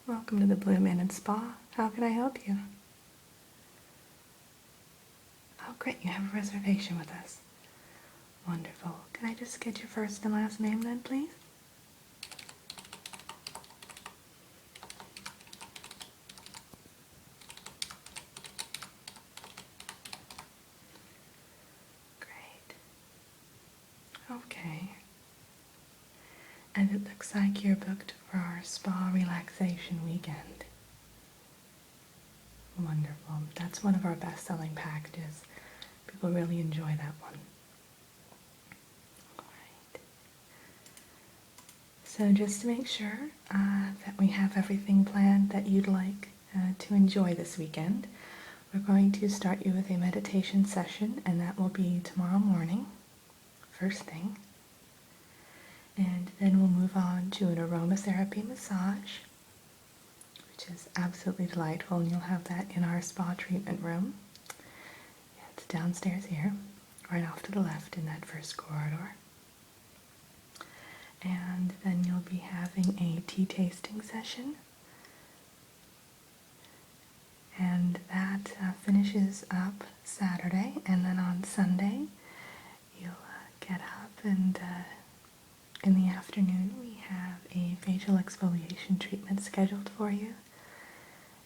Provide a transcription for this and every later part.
Welcome to the Blue Minute Spa. How can I help you? Oh, great, you have a reservation with us. Wonderful. Can I just get your first and last name then, please? Great. Okay. And it looks like you're booked for our Spa Relaxation Weekend. Wonderful. That's one of our best-selling packages. People really enjoy that one. All right. So just to make sure that we have everything planned that you'd like to enjoy this weekend, we're going to start you with a meditation session, and that will be tomorrow morning, first thing. And then we'll move on to an aromatherapy massage, which is absolutely delightful, and you'll have that in our spa treatment room. It's downstairs here, right off to the left in that first corridor. And then you'll be having a tea tasting session, and that finishes up Saturday, and then on Sunday you'll get up, and in the afternoon we have a facial exfoliation treatment scheduled for you.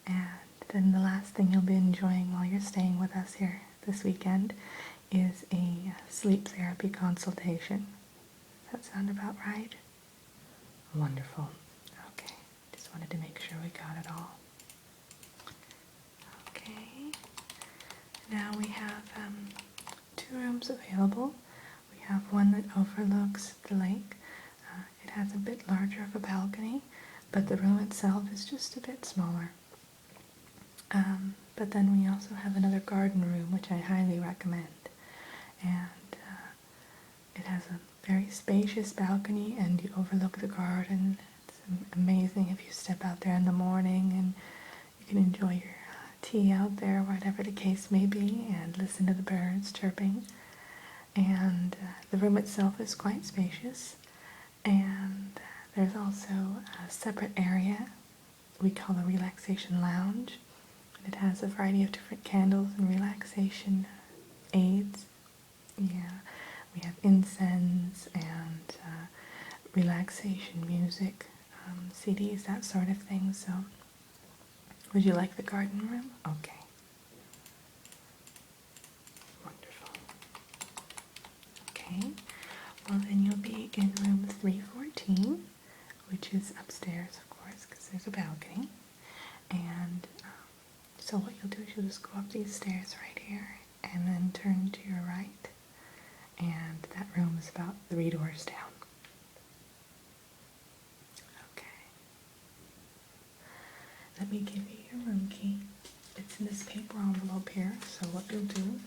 And then the last thing you'll be enjoying while you're staying with us here this weekend is a sleep therapy consultation. Does that sound about right? Wonderful. Okay, just wanted to make sure we got it all. Okay, now we have 2 rooms available. We have one that overlooks the lake. It has a bit larger of a balcony, but the room itself is just a bit smaller. But then we also have another garden room, which I highly recommend. And it has a very spacious balcony, and you overlook the garden. It's amazing if you step out there in the morning, and you can enjoy your tea out there, whatever the case may be, and listen to the birds chirping. And the room itself is quite spacious. And there's also a separate area we call the Relaxation Lounge. And it has a variety of different candles and relaxation aids. Yeah, we have incense and relaxation music, CDs, that sort of thing. So, would you like the garden room? Okay. Wonderful. Okay. Well, then you'll be in room 314, which is upstairs, of course, because there's a balcony. And so what you'll do is you'll just go up these stairs right here, and then turn to your right, and that room is about 3 doors down. Okay. Let me give you your room key. It's in this paper envelope here, so what you'll do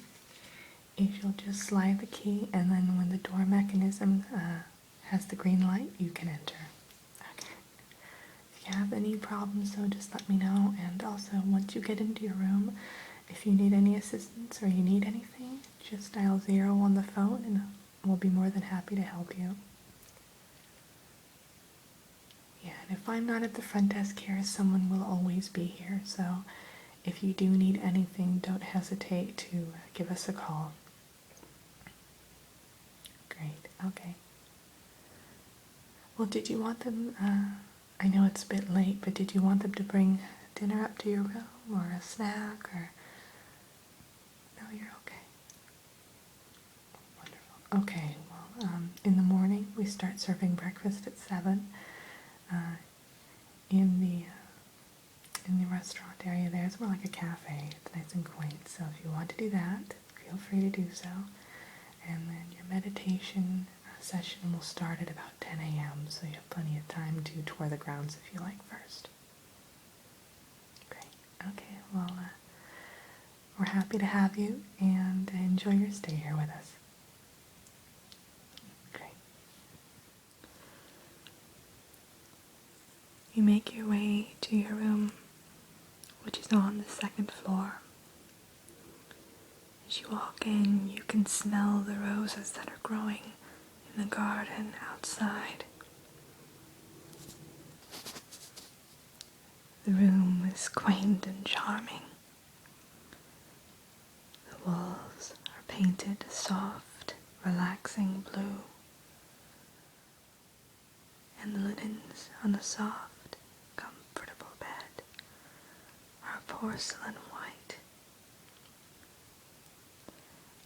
is you'll just slide the key, and then when the door mechanism has the green light, you can enter. Okay. If you have any problems, though, just let me know. And also, once you get into your room, if you need any assistance or you need anything, just dial 0 on the phone, and we'll be more than happy to help you. Yeah, and if I'm not at the front desk here, someone will always be here. So if you do need anything, don't hesitate to give us a call. Great, okay. Well, did you want them, I know it's a bit late, but did you want them to bring dinner up to your room, or a snack, or? No, you're okay. Wonderful. Okay, well, in the morning we start serving breakfast at 7 in the restaurant area there. It's more like a cafe. It's nice and quaint, so if you want to do that, feel free to do so. And then your meditation session will start at about 10 a.m., so you have plenty of time to tour the grounds if you like first. Great. Okay, well, we're happy to have you, and enjoy your stay here with us. Great. You make your way to your room, which is on the 2nd floor. As you walk in, you can smell the roses that are growing in the garden outside. The room is quaint and charming. The walls are painted a soft, relaxing blue, and the linens on the soft, comfortable bed are porcelain white.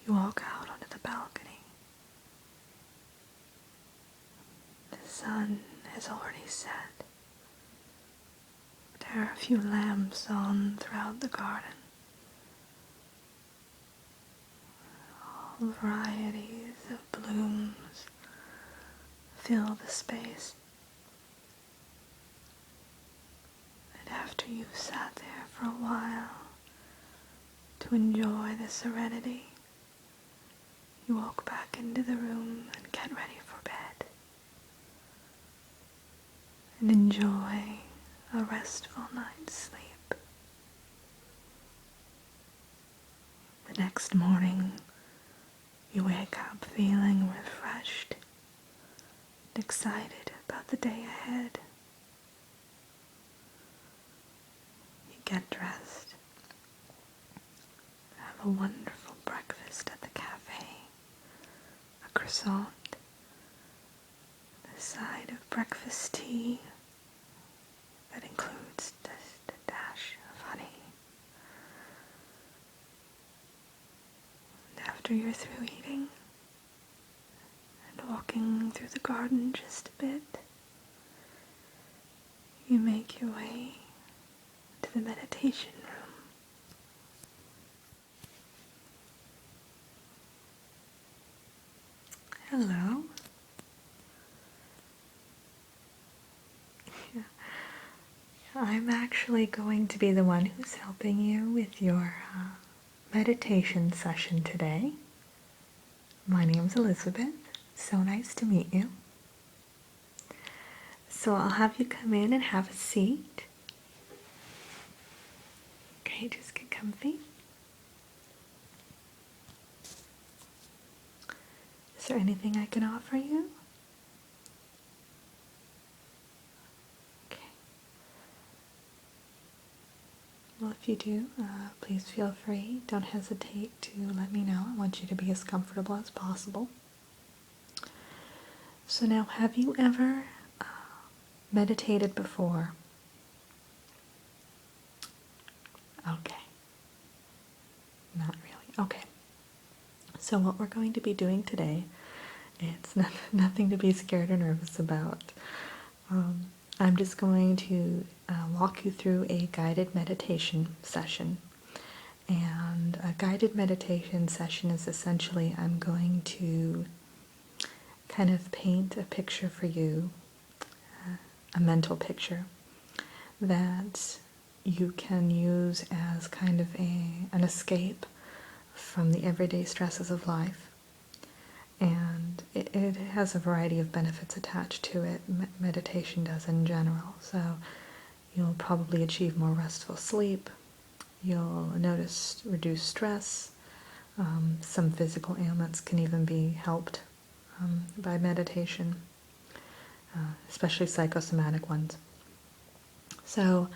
You walk out onto the balcony. The sun has already set. There are a few lamps on throughout the garden. All varieties of blooms fill the space. And after you've sat there for a while to enjoy the serenity, you walk back into the room and get ready for bed. And enjoy a restful night's sleep. The next morning, you wake up feeling refreshed and excited about the day ahead. You get dressed, have a wonderful breakfast at the cafe, a croissant, a side of breakfast tea that includes just a dash of honey. And after you're through eating and walking through the garden just a bit, you make your way to the meditation room. Hello. I'm actually going to be the one who's helping you with your meditation session today. My name's Elizabeth. So nice to meet you. So I'll have you come in and have a seat. Okay, just get comfy. Is there anything I can offer you? Well, if you do, please feel free. Don't hesitate to let me know. I want you to be as comfortable as possible. So now, have you ever meditated before? Okay. Not really. Okay. So what we're going to be doing today, it's nothing to be scared or nervous about. I'm just going to walk you through a guided meditation session. And a guided meditation session is essentially I'm going to kind of paint a picture for you, a mental picture that you can use as kind of an escape from the everyday stresses of life. And it has a variety of benefits attached to it. Meditation does in general. So you'll probably achieve more restful sleep. You'll notice reduced stress. Some physical ailments can even be helped by meditation, especially psychosomatic ones. So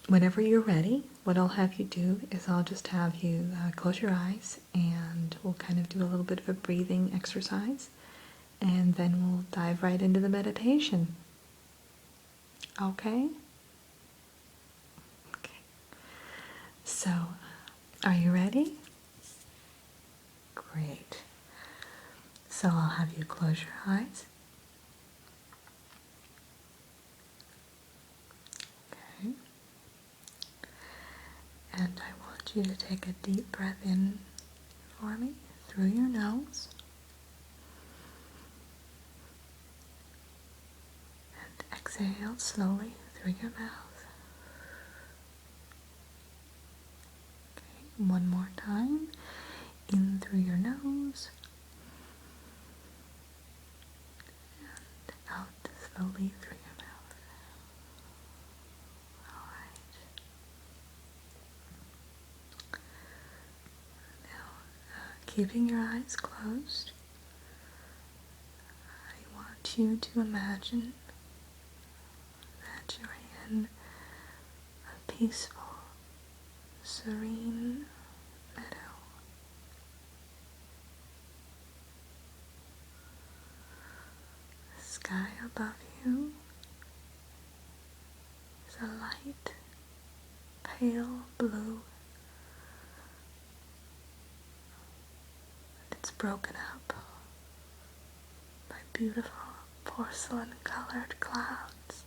whenever you're ready, what I'll have you do is I'll just have you close your eyes and we'll kind of do a little bit of a breathing exercise and then we'll dive right into the meditation. Okay? Okay. So, are you ready? Great. So I'll have you close your eyes. Okay. And I want you to take a deep breath in for me through your nose. And exhale slowly through your mouth. Okay, one more time. In through your nose. And out slowly through your mouth. Alright. Now, keeping your eyes closed, I want you to imagine that you're in a peaceful, serene meadow. The sky above you is a light, pale blue. It's broken up by beautiful porcelain-colored clouds.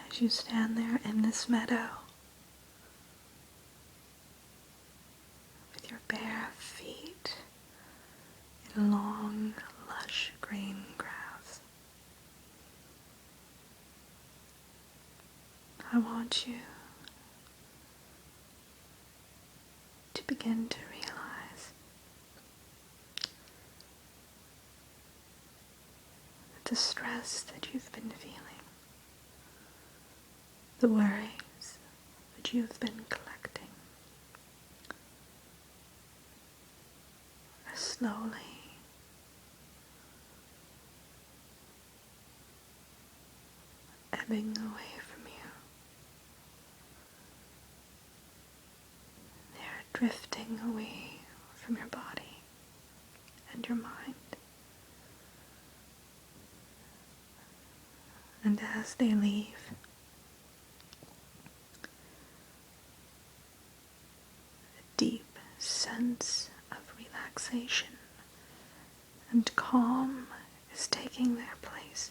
As you stand there in this meadow, with your bare feet in long, lush green grass, I want you to begin to realize that the stress that you've been feeling, the worries that you've been collecting, are slowly ebbing away from you. They're drifting away from your body and your mind. And as they leave, a deep sense of relaxation and calm is taking their place.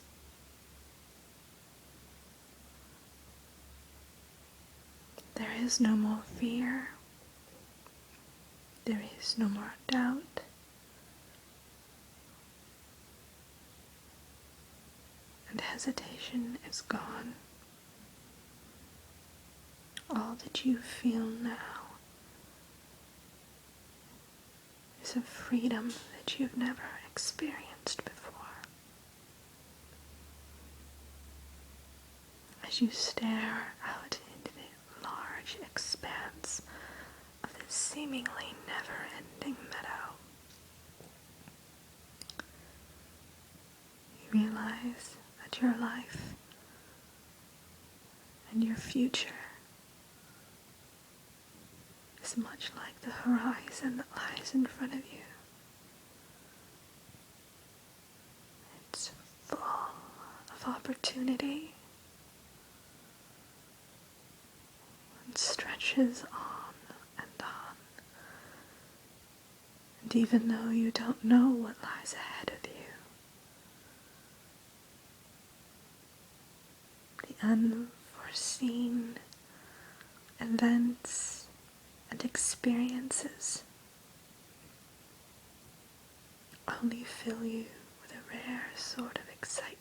There is no more fear. There is no more doubt. And hesitation is gone. All that you feel now is a freedom that you've never experienced before. As you stare out into the large expanse of this seemingly never-ending meadow, you realize that your life and your future is much like the horizon that lies in front of you. It's full of opportunity and stretches on and on. And even though you don't know what lies ahead of you, the unforeseen events and experiences only fill you with a rare sort of excitement.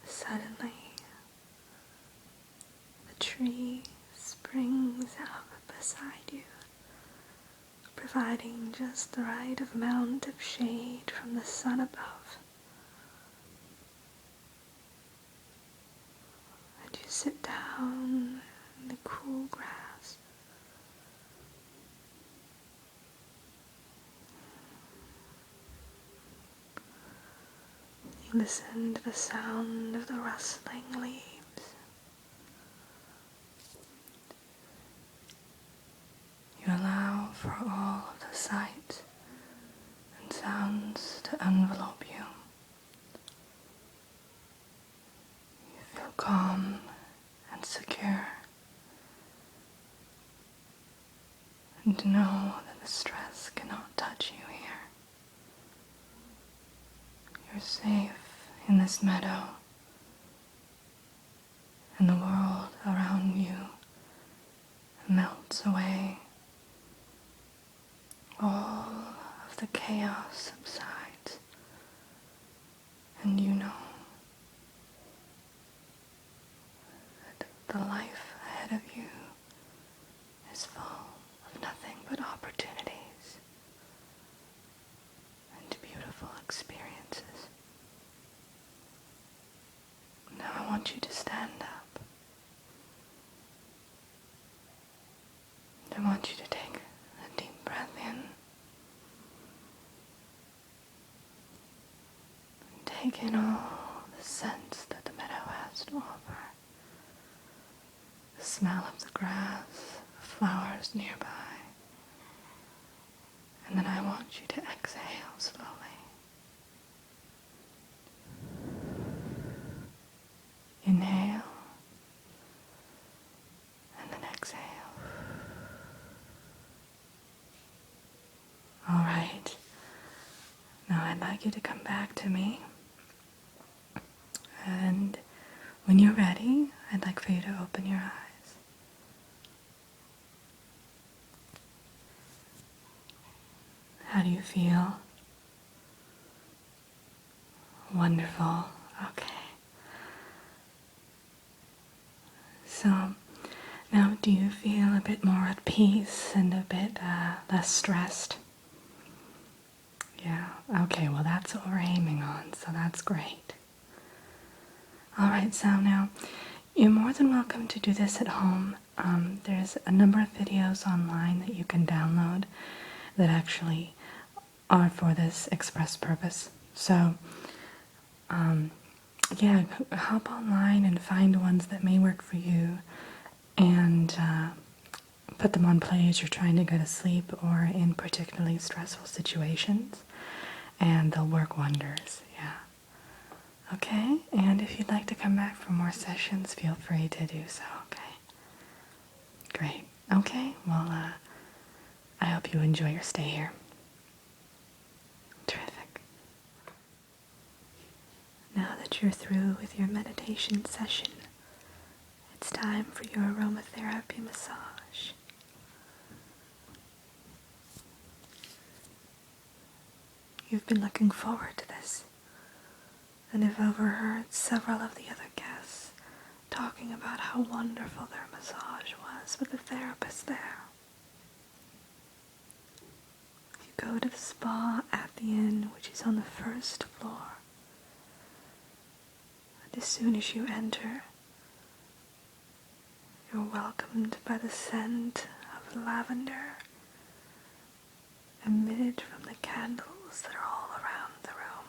Suddenly, the tree springs out beside you, providing just the right amount of shade from the sun above. And you sit down in the cool grass. You listen to the sound of the rustling leaves. You allow for all of the sights and sounds to envelope you. You feel calm and secure, and know that the stress cannot touch you here. You're safe in this meadow, and the world around you melts away. All of the chaos subsides, and you know that the life ahead of you is full of nothing but opportunities and beautiful experiences. Now I want you to stand up. want you to take a deep breath in. And take in all the scents that the meadow has to offer. The smell of the grass, the flowers nearby. And then I want you to exhale slowly. Inhale, and then exhale. All right. Now I'd like you to come back to me. And when you're ready, I'd like for you to open your eyes. How do you feel? Wonderful. Okay. So, now do you feel a bit more at peace and a bit less stressed? Yeah, okay, well that's what we're aiming on, so that's great. Alright, so now, you're more than welcome to do this at home. There's a number of videos online that you can download that actually are for this express purpose. So, yeah, hop online and find ones that may work for you and put them on play as you're trying to go to sleep or in particularly stressful situations, and they'll work wonders, yeah. Okay, and if you'd like to come back for more sessions, feel free to do so, okay? Great. Okay, well, I hope you enjoy your stay here. Terrific. Now that you're through with your meditation session, it's time for your aromatherapy massage. You've been looking forward to this, and have overheard several of the other guests talking about how wonderful their massage was with the therapist there. You go to the spa at the inn, which is on the first floor, and as soon as you enter, you're welcomed by the scent of lavender emitted from the candles that are all around the room.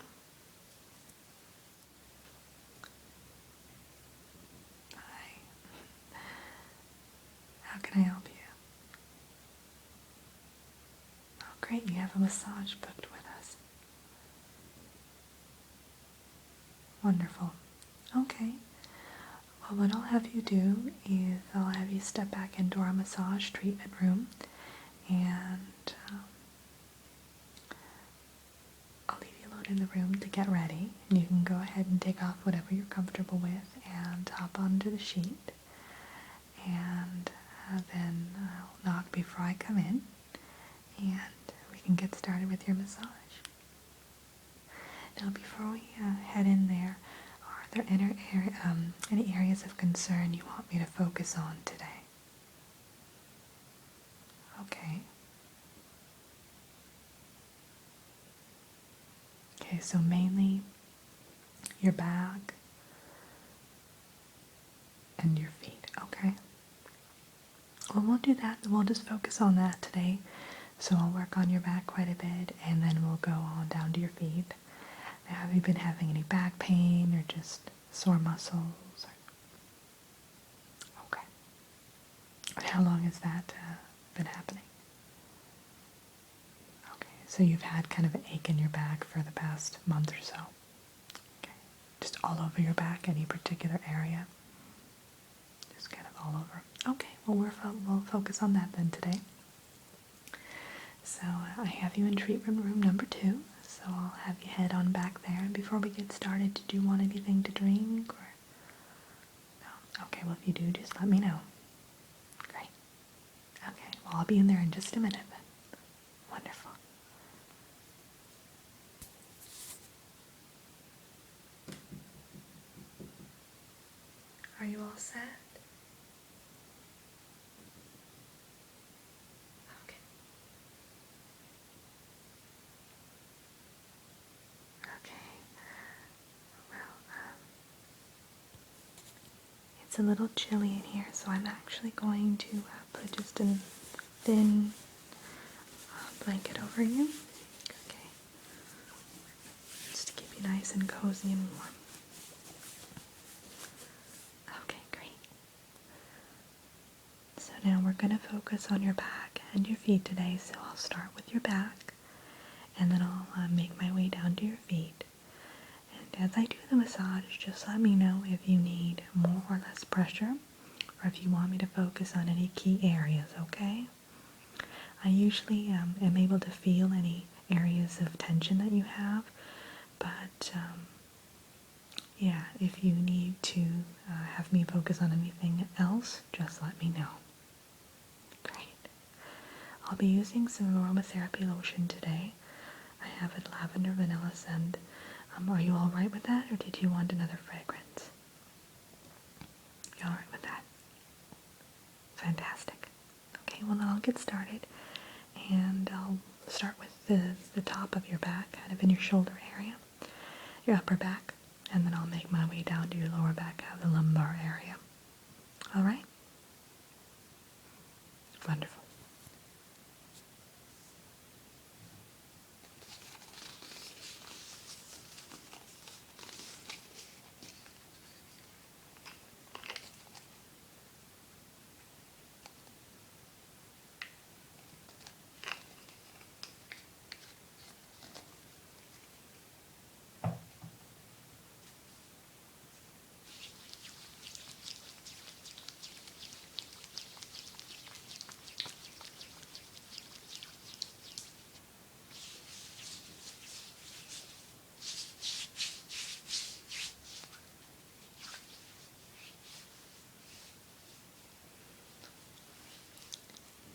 Hi. How can I help you? Oh, great, you have a massage booked with us. Wonderful. Okay. Well, what I'll have you do is I'll have you step back into our massage treatment room, and I'll leave you alone in the room to get ready, and you can go ahead and take off whatever you're comfortable with and hop onto the sheet, and then I'll knock before I come in, and we can get started with your massage. Now, before we head in there, are there any areas of concern you want me to focus on today? Okay. Okay, so mainly your back and your feet, okay? Well, we'll do that. We'll just focus on that today. So I'll work on your back quite a bit, and then we'll go on down to your feet. Now, have you been having any back pain or just sore muscles? Okay. And how long has that been happening? Okay, so you've had kind of an ache in your back for the past month or so. Okay, just all over your back, any particular area? Just kind of all over. Okay, well we'll focus on that then today. So I have you in treatment room number 2, so I'll have you head on back there. And before we get started, did you want anything to drink? Or no? Okay, well if you do, just let me know. Great. Okay, well I'll be in there in just a minute then. Wonderful. Are you all set? Okay. Okay. Well, it's a little chilly in here, so I'm actually going to put just a thin blanket over you. Okay. Just to keep you nice and cozy and warm. Okay, great. So now we're going to focus on your back and your feet today. So I'll start with your back, and then I'll make my way down to your feet. And as I do the massage, just let me know if you need more or less pressure, or if you want me to focus on any key areas, okay? I usually am able to feel any areas of tension that you have, but yeah, if you need to have me focus on anything else, just let me know. Great. I'll be using some aromatherapy lotion today. I have a lavender vanilla scent. Are you all right with that, or did you want another fragrance? You all right with that? Fantastic. Okay, well, then I'll get started, and I'll start with the top of your back, kind of in your shoulder area, your upper back, and then I'll make my way down to your lower back, the lumbar area. All right? Wonderful.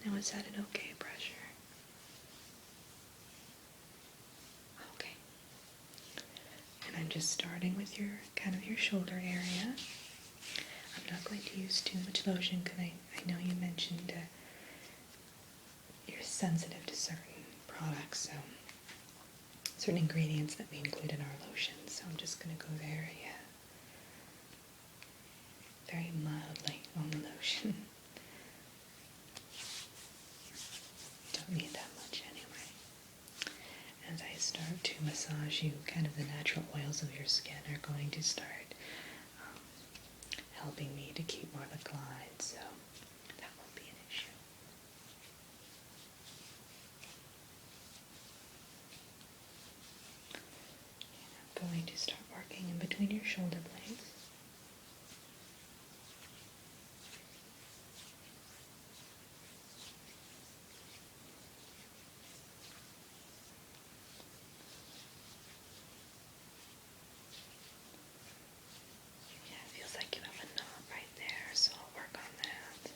Now, is that an okay pressure? Okay. And I'm just starting with your your shoulder area. I'm not going to use too much lotion because I know you mentioned you're sensitive to certain products, so certain ingredients that we include in our lotions. So I'm just going to go very, very mildly on the lotion. Don't need that much anyway. As I start to massage you, the natural oils of your skin are going to start helping me to keep more of a glide, so that won't be an issue. I'm going to start working in between your shoulder blades. Yeah, it feels like you have a knot right there, so I'll work on that.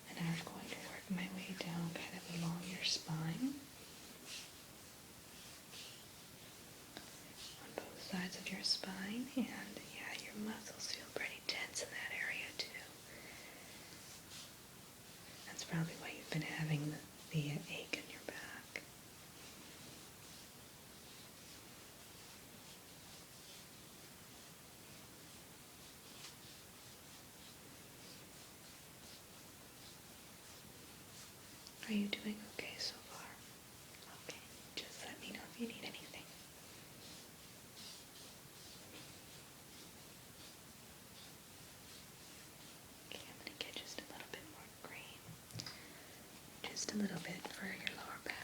And now I'm going to work my way down along your spine. On both sides of your spine, and yeah, your muscles feel pretty tense in that area too. That's probably why you've been having the ache in your back. Are you doing okay so far? Okay, just let me know if you need anything. Okay, I'm going to get just a little bit more green. Just a little bit for your lower back.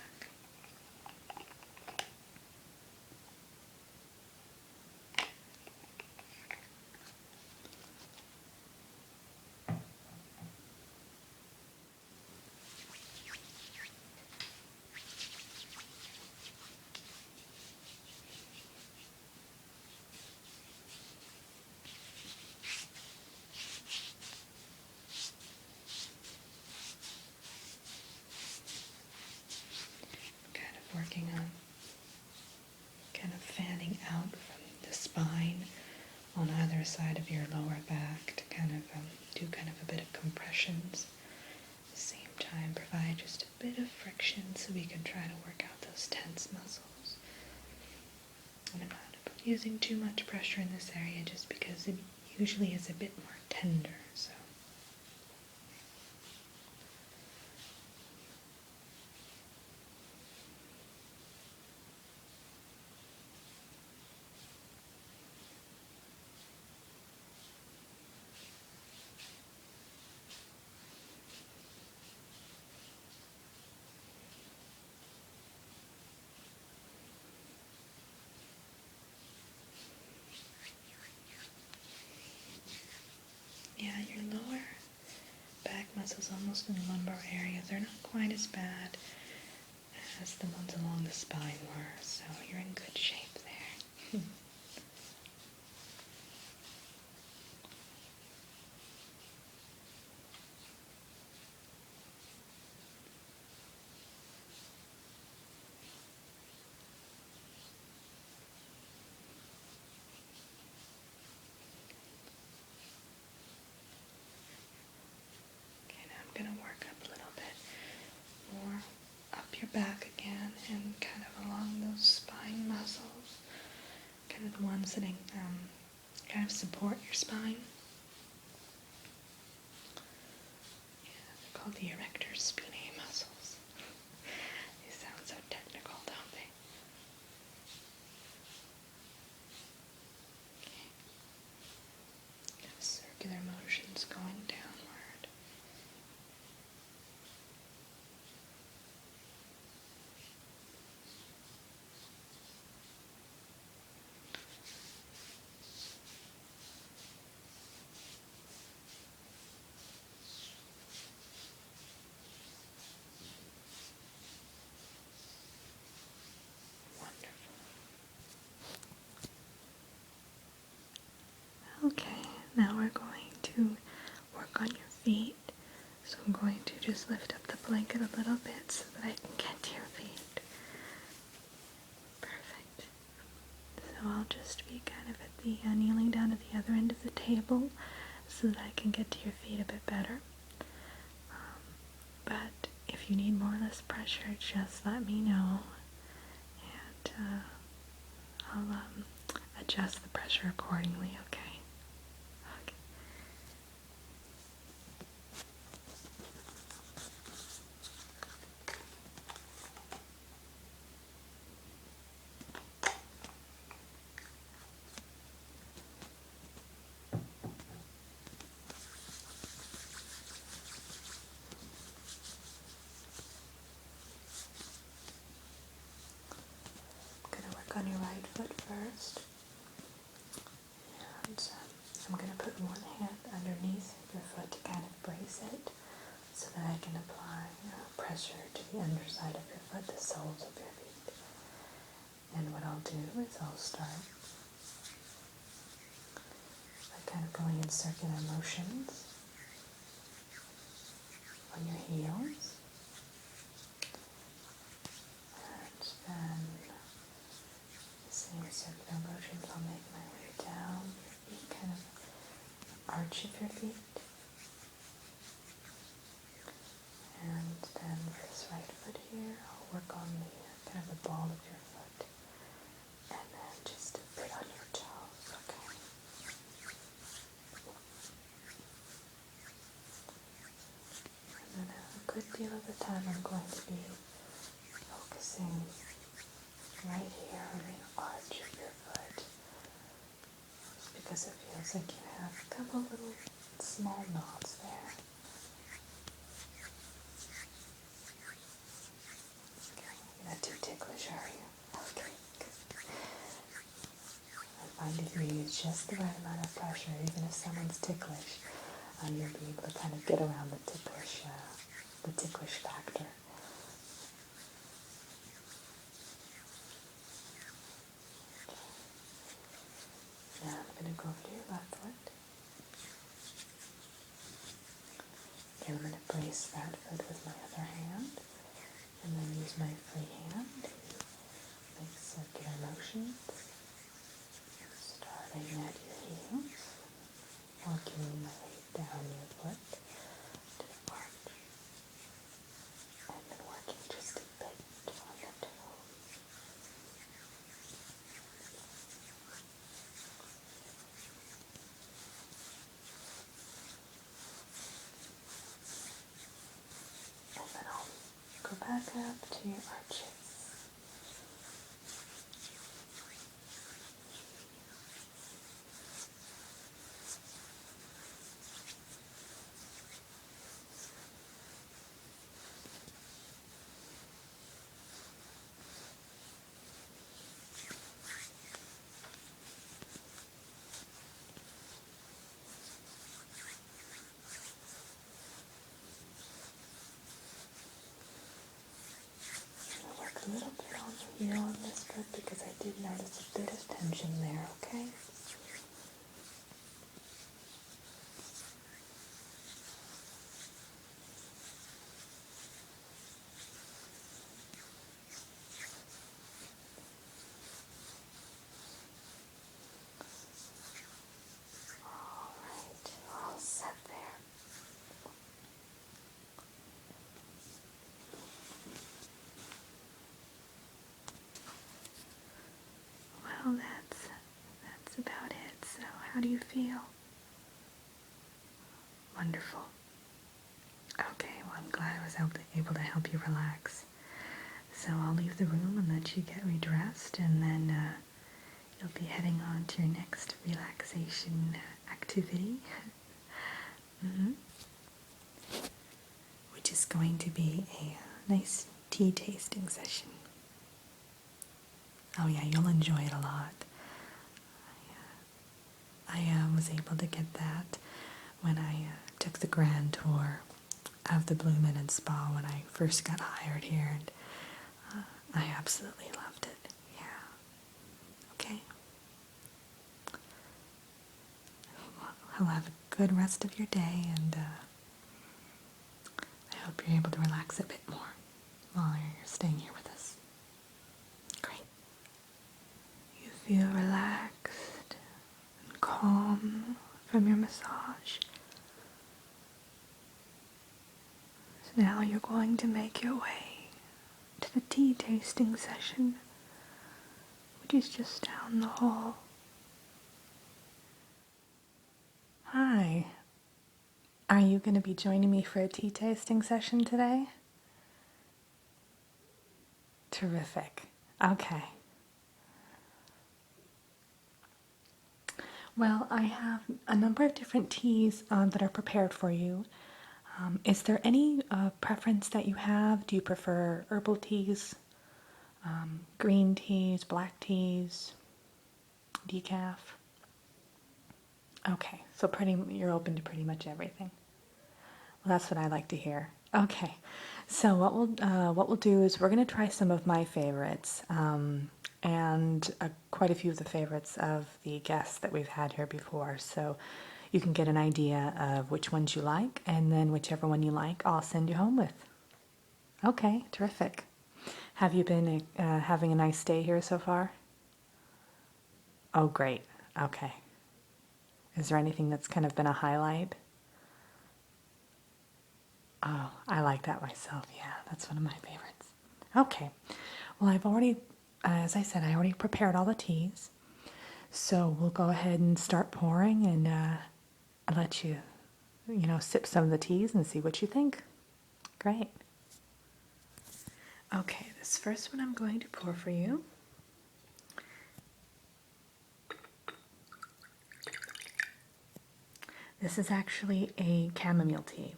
Working on kind of fanning out from the spine on either side of your lower back to kind of do kind of a bit of compressions. At the same time, provide just a bit of friction so we can try to work out those tense muscles. And I'm not using too much pressure in this area just because it usually is a bit more tender. So. Yeah, your lower back muscles, almost in the lumbar area, they're not quite as bad as the ones along the spine were, so you're in good shape there. Okay, now I'm going to work up a little bit more up your back again and kind of along those spine muscles, kind of the ones that kind of support your spine. Yeah, they're called the erector spinae muscles. They sound so technical, don't they? Okay. Kind of circular motions going downward. Okay, now we're going to work on your feet. So I'm going to just lift up the blanket a little bit so that I can get to your feet. Perfect. So I'll just be kind of at the kneeling down at the other end of the table so that I can get to your feet a bit better. But if you need more or less pressure, just let me know, and I'll adjust the pressure accordingly, okay? Okay. I'm going to work on your right foot first. And I'm going to put one hand underneath your foot to kind of brace it so that I can apply pressure to the underside of your foot, the soles of your feet. And what I'll do is I'll start by kind of going in circular motions on your heels. And then the same circular motions, I'll make my way down your feet, kind of arch of your feet. And then with this right foot here, I'll work on the kind of the ball of your foot. And then just a bit on your toes, okay? And then a good deal of the time I'm going to be focusing right here on the arch of your foot. Just because it feels like you have a couple little small knots there. You're not too ticklish, are you? Okay. I find if you use just the right amount of pressure, even if someone's ticklish, you'll be able to kind of get around the ticklish factor. Now I'm going to go over to your left foot. Okay, I'm going to brace that foot with my other hand, and then use my free hand to make circular motions. to your arches. I'll work a little bit on the heel on this foot because I did notice a bit of tension there, okay? Alright, all set there. Well, that's about it. So, how do you feel? Wonderful. Okay, well, I'm glad I was able to help you relax. So I'll leave the room and let you get redressed, and then you'll be heading on to your next relaxation activity, which is going to be a nice tea tasting session. Oh yeah, you'll enjoy it a lot. I was able to get that when I took the grand tour of the Blue Minute Spa when I first got hired here, and I absolutely loved it. Yeah. Okay. Well, have a good rest of your day, and I hope you're able to relax a bit more while you're staying here with us. Great. You feel relaxed and calm from your massage. So now you're going to make your way to the tea tasting session, which is just down the hall. Hi. Are you going to be joining me for a tea tasting session today? Terrific. Okay. Well, I have a number of different teas that are prepared for you. Is there any preference that you have? Do you prefer herbal teas, green teas, black teas, decaf? Okay, so you're open to pretty much everything. Well, that's what I like to hear. Okay, so what we'll do is we're going to try some of my favorites, and quite a few of the favorites of the guests that we've had here before. So you can get an idea of which ones you like, and then whichever one you like, I'll send you home with. Okay, terrific. Have you been having a nice day here so far? Oh, great. Okay. Is there anything that's kind of been a highlight? Oh, I like that myself. Yeah, that's one of my favorites. Okay. Well, I've already, as I said, I already prepared all the teas. So we'll go ahead and start pouring, and I'll let you, sip some of the teas and see what you think. Great. Okay, this first one I'm going to pour for you. This is actually a chamomile tea.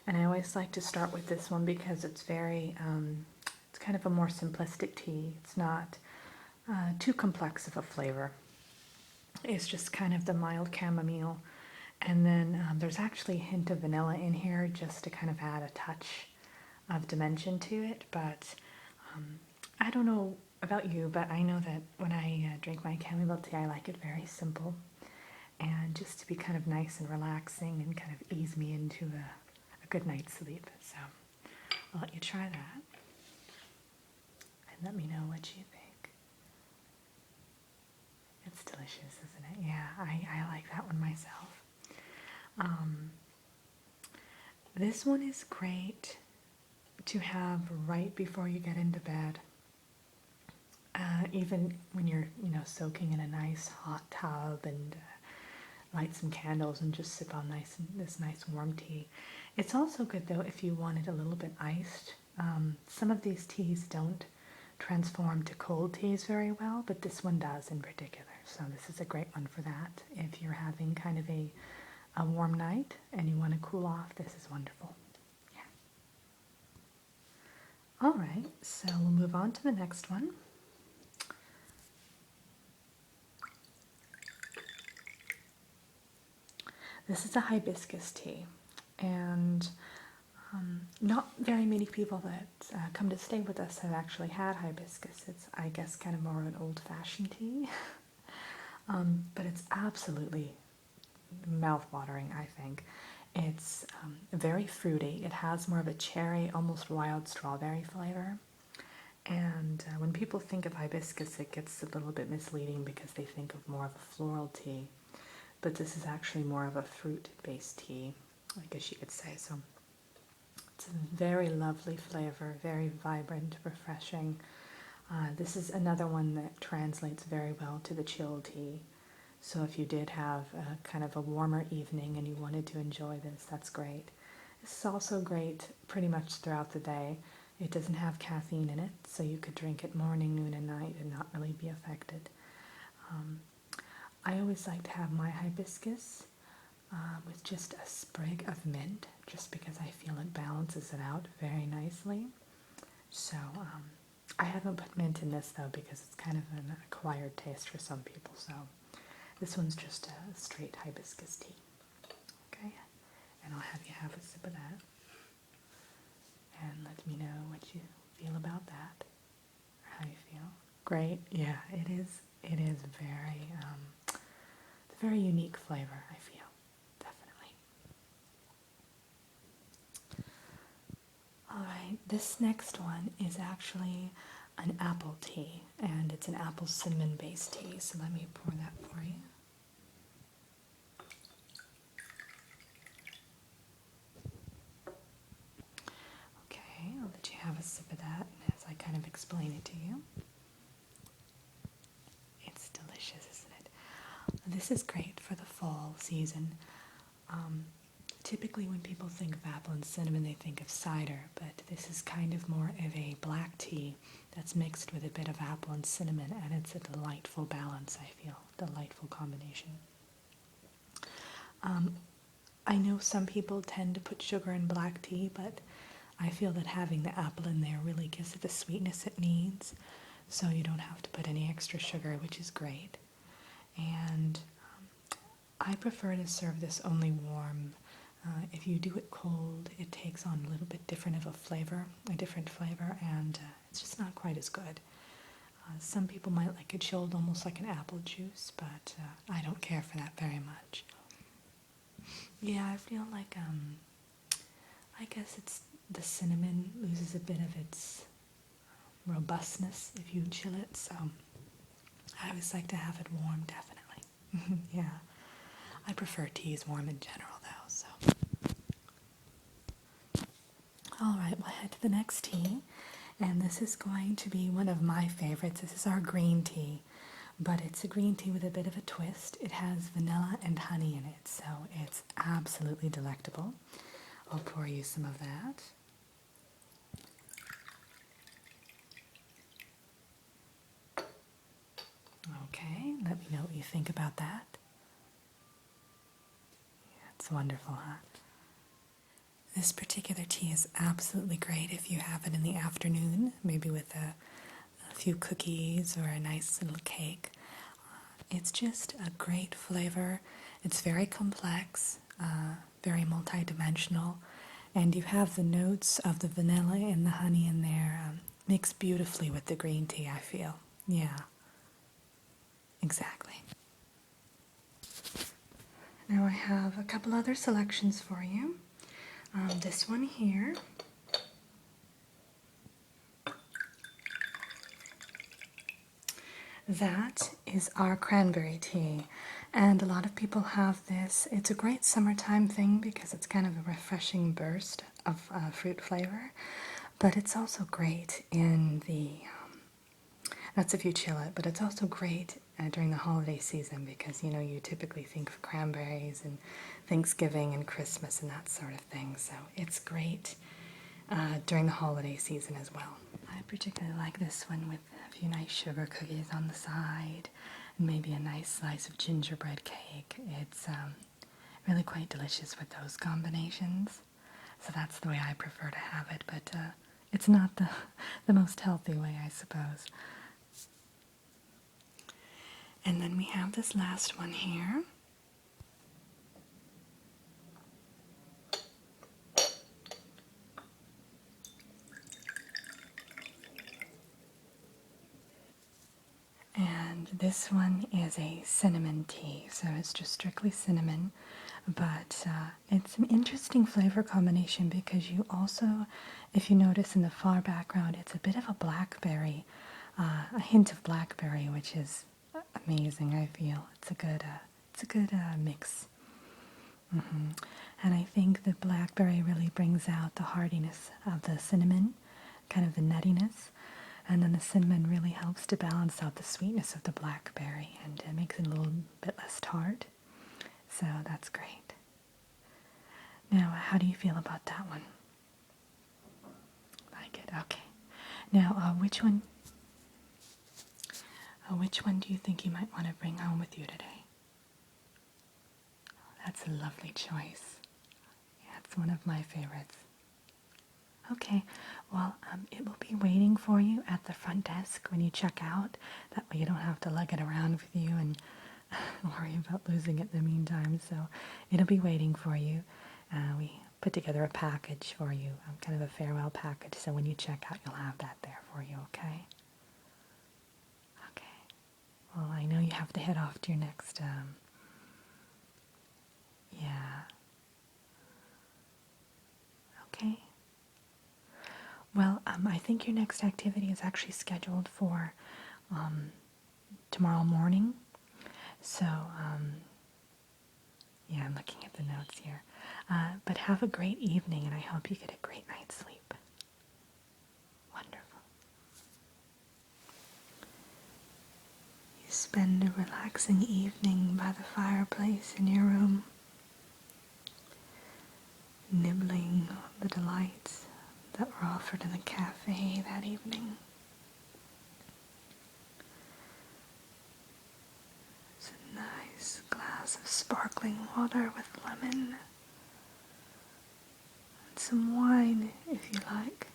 And I always like to start with this one because it's it's kind of a more simplistic tea. It's not too complex of a flavor. It's just kind of the mild chamomile. And then there's actually a hint of vanilla in here just to kind of add a touch of dimension to it. But I don't know about you, but I know that when I drink my chamomile tea, I like it very simple. And just to be kind of nice and relaxing and kind of ease me into a good night's sleep. So I'll let you try that. And let me know what you think. It's delicious, isn't it? Yeah, I like that one myself. This one is great to have right before you get into bed. Even when you're, soaking in a nice hot tub and light some candles and just sip on this nice warm tea. It's also good though if you want it a little bit iced, Some of these teas don't transform to cold teas very well, but this one does in particular. So this is a great one for that. If you're having kind of a warm night and you want to cool off, this is wonderful. Yeah. All right, so we'll move on to the next one. This is a hibiscus tea, and not very many people that come to stay with us have actually had hibiscus. It's, I guess, kind of more of an old-fashioned tea, but it's absolutely mouth-watering, I think. It's very fruity. It has more of a cherry, almost wild strawberry flavor. And when people think of hibiscus, it gets a little bit misleading because they think of more of a floral tea. But this is actually more of a fruit-based tea, I guess you could say. So it's a very lovely flavor, very vibrant, refreshing. This is another one that translates very well to the chill tea. So if you did have a kind of a warmer evening and you wanted to enjoy this, that's great. This is also great pretty much throughout the day. It doesn't have caffeine in it, so you could drink it morning, noon, and night and not really be affected. I always like to have my hibiscus with just a sprig of mint, just because I feel it balances it out very nicely. So I haven't put mint in this though because it's kind of an acquired taste for some people. So this one's just a straight hibiscus tea. Okay, and I'll have you have a sip of that, and let me know what you feel about that, or how you feel. Great, yeah, it is. It is very. It's a very unique flavor, I feel, definitely. All right, this next one is actually an apple tea, and it's an apple cinnamon based tea. So let me pour that for you. Okay, I'll let you have a sip of that as I kind of explain it to you. It's delicious, isn't it? This is great for the fall season. Typically when people think of apple and cinnamon, they think of cider, but this is kind of more of a black tea that's mixed with a bit of apple and cinnamon, and it's a delightful balance, I feel. Delightful combination. I know some people tend to put sugar in black tea, but I feel that having the apple in there really gives it the sweetness it needs, so you don't have to put any extra sugar, which is great. And I prefer to serve this only warm. If you do it cold, it takes on a little bit different of a different flavor, and it's just not quite as good. Some people might like it chilled, almost like an apple juice, but I don't care for that very much. Yeah, I feel like, I guess it's the cinnamon loses a bit of its robustness if you chill it, so I always like to have it warm, definitely. Yeah. I prefer teas warm in general, though, so. All right, we'll head to the next tea, and this is going to be one of my favorites. This is our green tea, but it's a green tea with a bit of a twist. It has vanilla and honey in it, so it's absolutely delectable. I'll pour you some of that. Okay, let me know what you think about that. Yeah, it's wonderful, huh? This particular tea is absolutely great if you have it in the afternoon, maybe with a few cookies or a nice little cake. It's just a great flavor. It's very complex, very multidimensional, and you have the notes of the vanilla and the honey in there mixed beautifully with the green tea, I feel. Yeah, exactly. Now I have a couple other selections for you. This one here. That is our cranberry tea, and a lot of people have this. It's a great summertime thing because it's kind of a refreshing burst of fruit flavor, but it's also great in that's if you chill it, but it's also great during the holiday season because, you typically think of cranberries and Thanksgiving and Christmas and that sort of thing, so it's great during the holiday season as well. I particularly like this one with a few nice sugar cookies on the side and maybe a nice slice of gingerbread cake. It's really quite delicious with those combinations. So that's the way I prefer to have it, but it's not the most healthy way, I suppose. And then we have this last one here. And this one is a cinnamon tea, so it's just strictly cinnamon, but it's an interesting flavor combination because you also, if you notice in the far background, it's a bit of a blackberry, a hint of blackberry, which is amazing. I feel it's a good mix. And I think the blackberry really brings out the heartiness of the cinnamon, kind of the nuttiness. And then the cinnamon really helps to balance out the sweetness of the blackberry and makes it a little bit less tart. So that's great. Now, how do you feel about that one? Like it? Okay. Now, which one do you think you might want to bring home with you today? That's a lovely choice. Yeah, it's one of my favorites. Okay, well, it will be waiting for you at the front desk when you check out. That way you don't have to lug it around with you and worry about losing it in the meantime. So it'll be waiting for you. We put together a package for you, kind of a farewell package. So when you check out, you'll have that there for you, okay? Okay. Well, I know you have to head off to your next, yeah. Okay. Well, I think your next activity is actually scheduled for tomorrow morning. So, yeah, I'm looking at the notes here. But have a great evening, and I hope you get a great night's sleep. Wonderful. You spend a relaxing evening by the fireplace in your room, nibbling the delights that were offered in the cafe that evening. It's a nice glass of sparkling water with lemon and some wine if you like.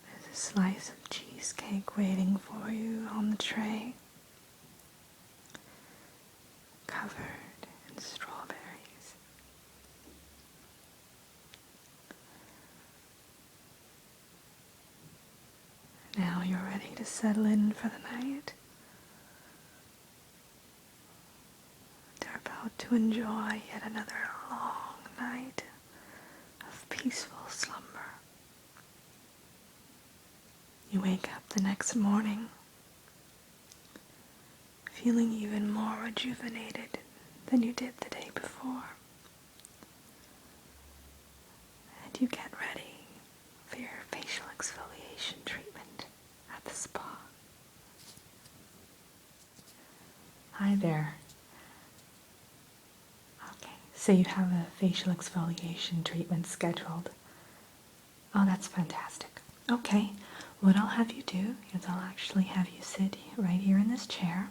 There's a slice of cheesecake waiting for you on the tray, covered in strawberries. Now you're ready to settle in for the night. You're about to enjoy yet another long night of peaceful slumber. You wake up the next morning feeling even more rejuvenated than you did the day before. And you get ready for your facial exfoliation treatment at the spa. Hi there. Okay, so you have a facial exfoliation treatment scheduled. Oh, that's fantastic. Okay, what I'll have you do is I'll actually have you sit right here in this chair.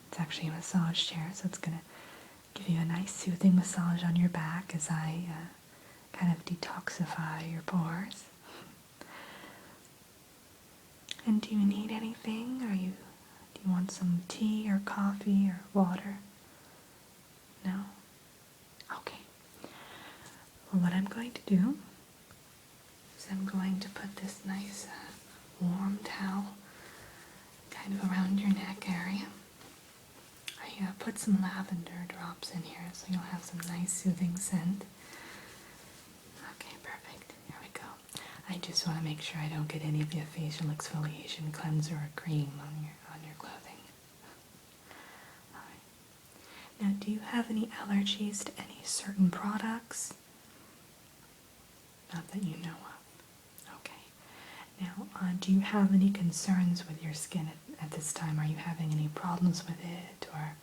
It's actually a massage chair, so it's going to give you a nice soothing massage on your back as I kind of detoxify your pores. And do you need anything? Do you want some tea or coffee or water? No? Okay. Well, what I'm going to do is I'm going to put this nice warm towel kind of around your neck area. I put some lavender drops in here so you'll have some nice soothing scent. Okay, perfect. Here we go. I just want to make sure I don't get any of the facial exfoliation cleanser or cream on your clothing. Alright. Now, do you have any allergies to any certain products? Not that you know of. Okay. Now, do you have any concerns with your skin at this time? Are you having any problems with it, or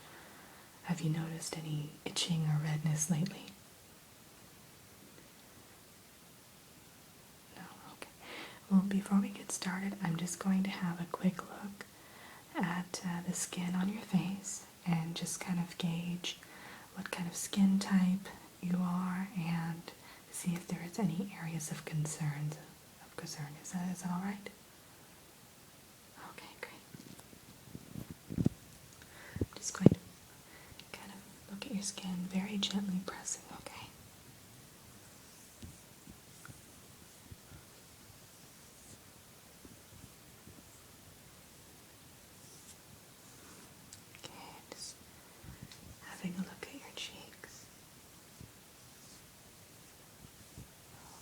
Have you noticed any itching or redness lately? No? Okay. Well, before we get started, I'm just going to have a quick look at the skin on your face and just kind of gauge what kind of skin type you are and see if there is any areas of concern. Is that all right? Okay, great. I'm just going to kind of look at your skin, very gently pressing, okay? Okay, just having a look at your cheeks.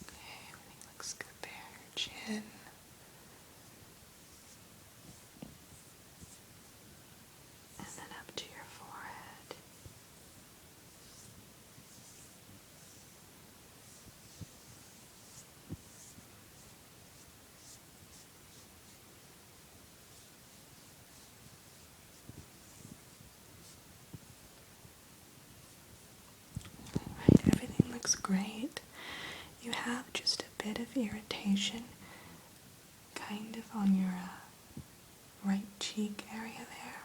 Okay, everything looks good there. Chin. And then up to your forehead. Right, everything looks great. You have just a bit of irritation kind of on your right cheek area there.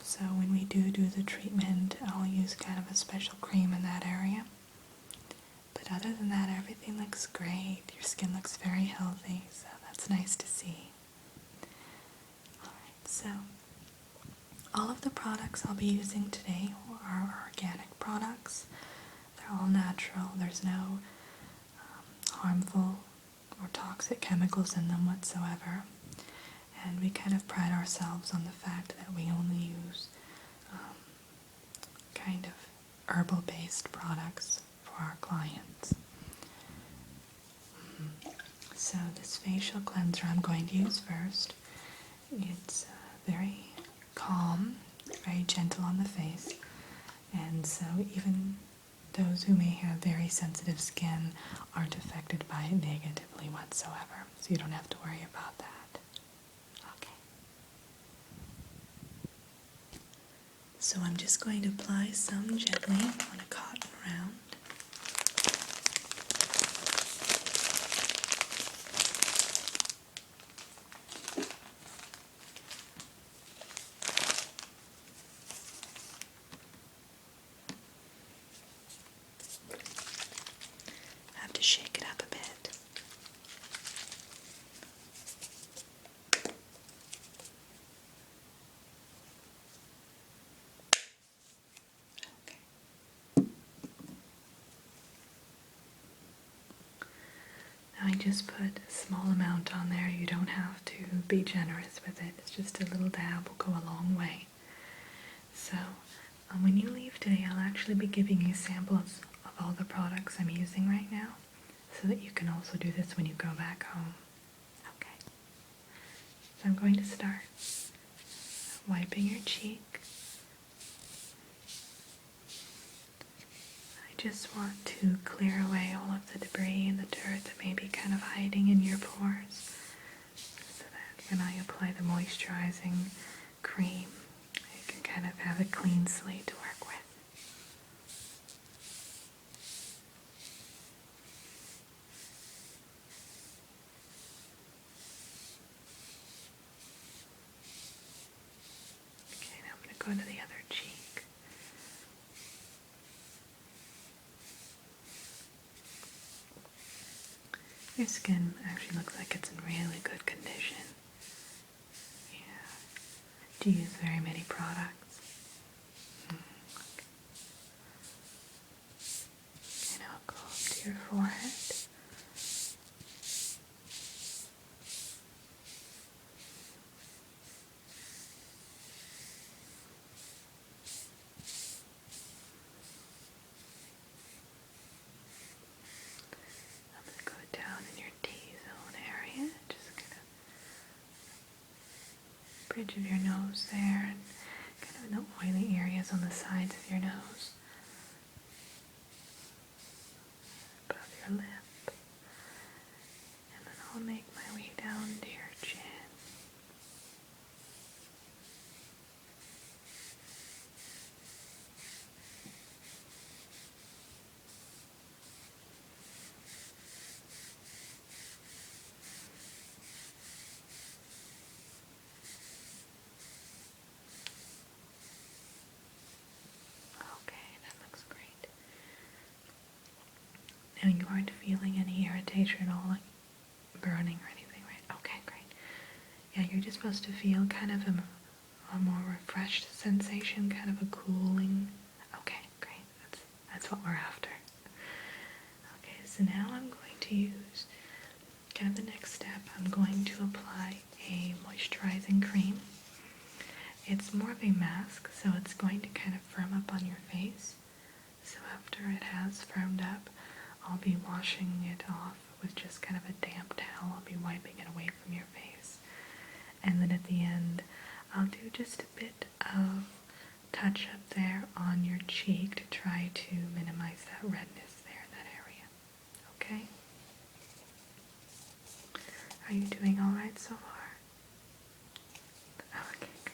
So when we do the treatment, I'll use kind of a special cream in that area. But other than that, everything looks great. Your skin looks very healthy, so that's nice to see. Alright, so all of the products I'll be using today are organic products. They're all natural. There's no harmful or toxic chemicals in them whatsoever. And we kind of pride ourselves on the fact that we only use kind of herbal-based products for our clients. So this facial cleanser I'm going to use first. It's very calm, very gentle on the face, and so even those who may have very sensitive skin aren't affected by it negatively whatsoever, so you don't have to worry about that. Okay. So I'm just going to apply some gently on a cotton round. Have to shake it up a bit. Now I just put a small amount on there. You don't have to be generous with it. It's just a little dab will go a long way. So when you leave today, I'll actually be giving you samples of all the products I'm using right now so that you can also do this when you go back home. Okay. So I'm going to start wiping your cheek. I just want to clear away all of the debris and the dirt that may be kind of hiding in your pores so that when I apply the moisturizing cream, you can kind of have a clean slate to work with. Okay, now I'm going to go to the other cheek. Your skin actually looks like it's in really good condition. Yeah. Do you use very many products? Okay. And I'll go up to your forehead. I'm going to go down in your T-zone area, just kind of bridge of your nose there, and kind of in the oily areas on the sides of your nose, above your lip, and then I'll make my way down to your chin. And you aren't feeling any irritation at all, like burning or anything, right? Okay, great. Yeah, you're just supposed to feel kind of a more refreshed sensation, kind of a cooling. Okay, great. That's what we're after. Okay, so now I'm going to use kind of the next step. I'm going to apply a moisturizing cream. It's more of a mask, so it's going to kind of firm up on your face. So after it has firmed up, I'll be washing it off with just kind of a damp towel. I'll be wiping it away from your face. And then at the end, I'll do just a bit of touch up there on your cheek to try to minimize that redness there in that area. Okay? Are you doing all right so far? Okay, good.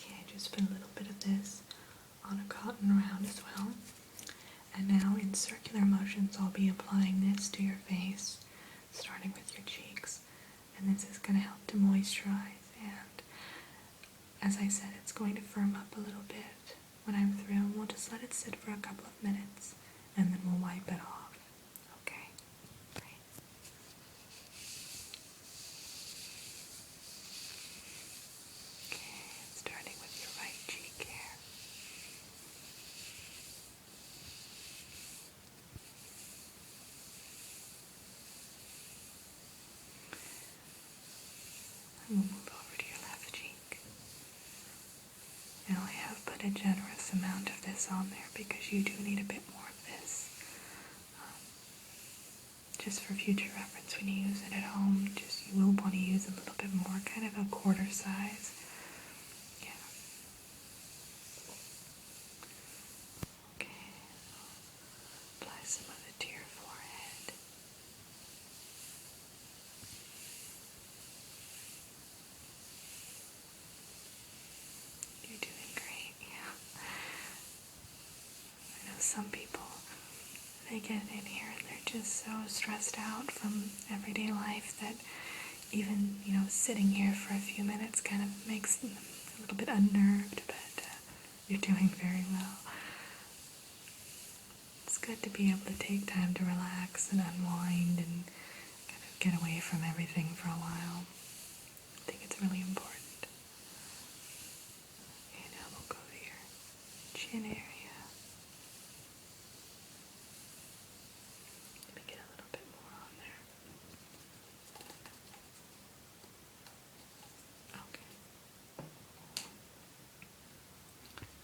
Okay, just put a little bit of this on a cotton round as well. And now in circular motions, I'll be applying this to your face, starting with your cheeks. And this is going to help to moisturize. And as I said, it's going to firm up a little bit when I'm through. And we'll just let it sit for a couple of minutes, and then we'll wipe it off. Okay? Great. Okay, starting with your right cheek here. And we'll move over to your left cheek. Now I have put a generous amount of this on there because you do need a bit more of this. Just for future reference, when you use it at home, you will want to use a little bit more, kind of a quarter size. Yeah. Okay. Apply some of it to your forehead. You're doing great, yeah. I know some people, they get in here and they're just so stressed out from everyday life that even, sitting here for a few minutes kind of makes them a little bit unnerved, but you're doing very well. It's good to be able to take time to relax and unwind and kind of get away from everything for a while. I think it's really important. Okay, now we'll go to your chin area. Let me get a little bit more on there. Okay.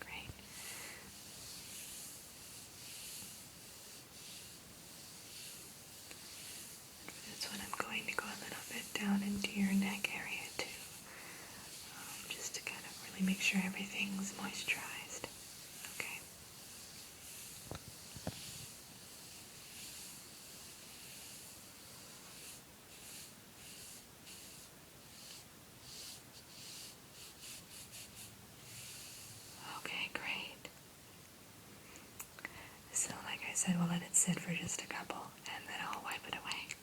Great. And for this one, I'm going to go a little bit down into your neck area too, just to kind of really make sure everything's moisturized. Okay. Okay, great. So like I said, we'll let it sit for just a couple, and then I'll wipe it away.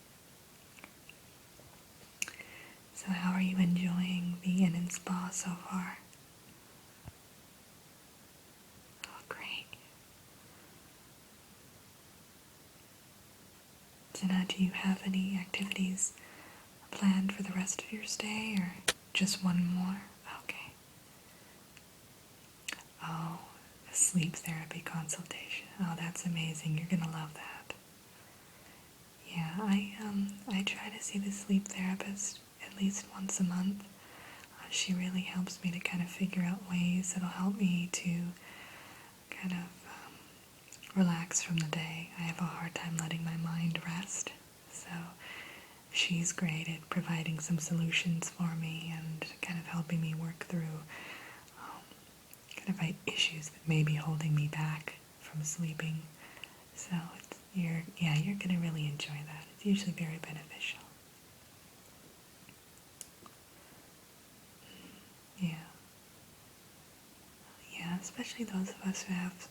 So how are you enjoying the Inn and Spa so far? Oh, great. So now, do you have any activities planned for the rest of your stay, or just one more? Okay. Oh, a sleep therapy consultation. Oh, that's amazing. You're gonna love that. Yeah, I try to see the sleep therapist at least once a month. She really helps me to kind of figure out ways that'll help me to kind of relax from the day. I have a hard time letting my mind rest, so she's great at providing some solutions for me and kind of helping me work through kind of issues that may be holding me back from sleeping. So you're going to really enjoy that. It's usually very beneficial. Yeah. especially those of us who have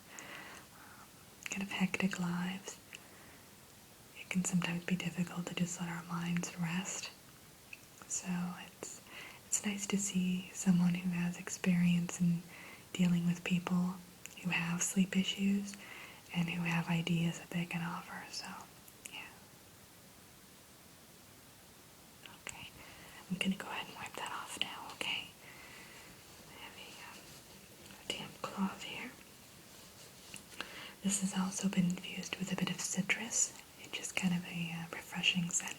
kind of hectic lives. It can sometimes be difficult to just let our minds rest. So it's nice to see someone who has experience in dealing with people who have sleep issues and who have ideas that they can offer. So, yeah. Okay. I'm going to go ahead and wipe that off now, okay? I have a damp cloth here. This has also been infused with a bit of citrus. It's just kind of a refreshing scent.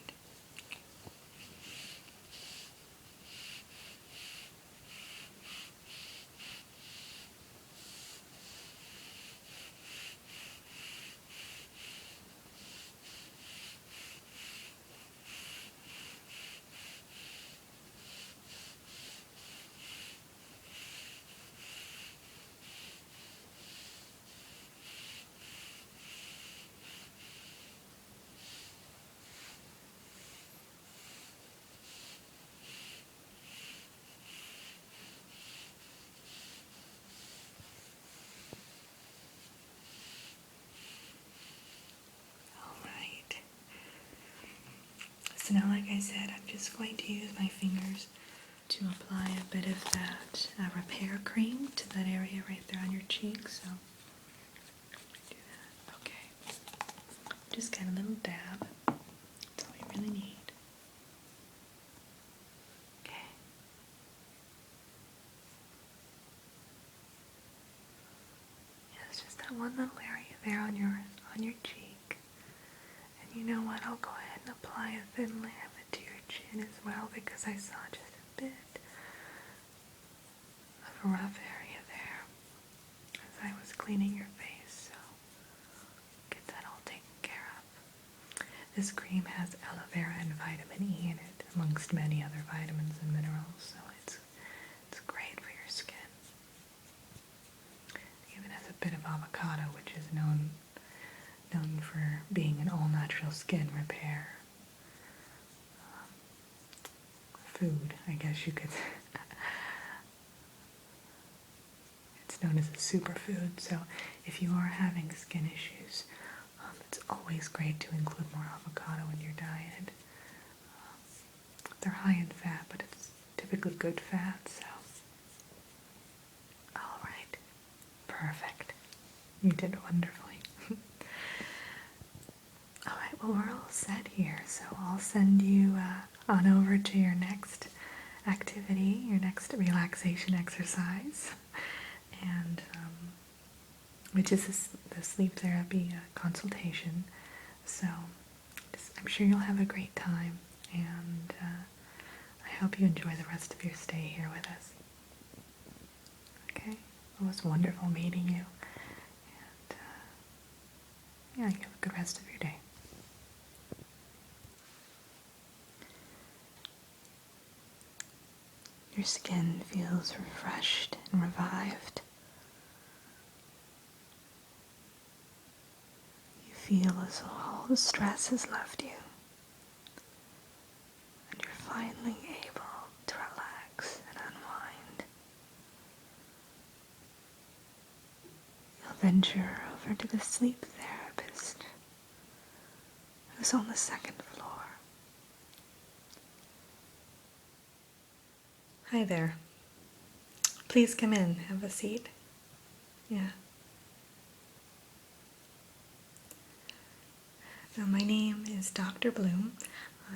So now, like I said, I'm just going to use my fingers to apply a bit of that repair cream to that area right there on your cheek. So, do that. Okay. Just get a little dab. That's all you really need. Okay. Yeah, it's just that one little area there on your cheek. And you know what? I'll go ahead and apply a thin layer of it to your chin as well, because I saw just a bit of a rough area there as I was cleaning your face. So get that all taken care of. This cream has aloe vera and vitamin E in it, amongst many other vitamins and minerals, so it's great for your skin. It even has a bit of avocado, which is known for being an all-natural skin repair food, I guess you could say. It's known as a superfood, so if you are having skin issues, it's always great to include more avocado in your diet. They're high in fat, but it's typically good fat, so. Alright, perfect. You did wonderfully. Alright, well, we're all set here, so I'll send you on over to your next activity, your next relaxation exercise, and which is the sleep therapy consultation. So I'm sure you'll have a great time, and I hope you enjoy the rest of your stay here with us. Okay? It was wonderful meeting you, and yeah, you have a good rest of your day. Your skin feels refreshed and revived. You feel as though all the stress has left you, and you're finally able to relax and unwind. You'll venture over to the sleep therapist, who's on the second floor. Hi there. Please come in, have a seat. Yeah. My name is Dr. Bloom.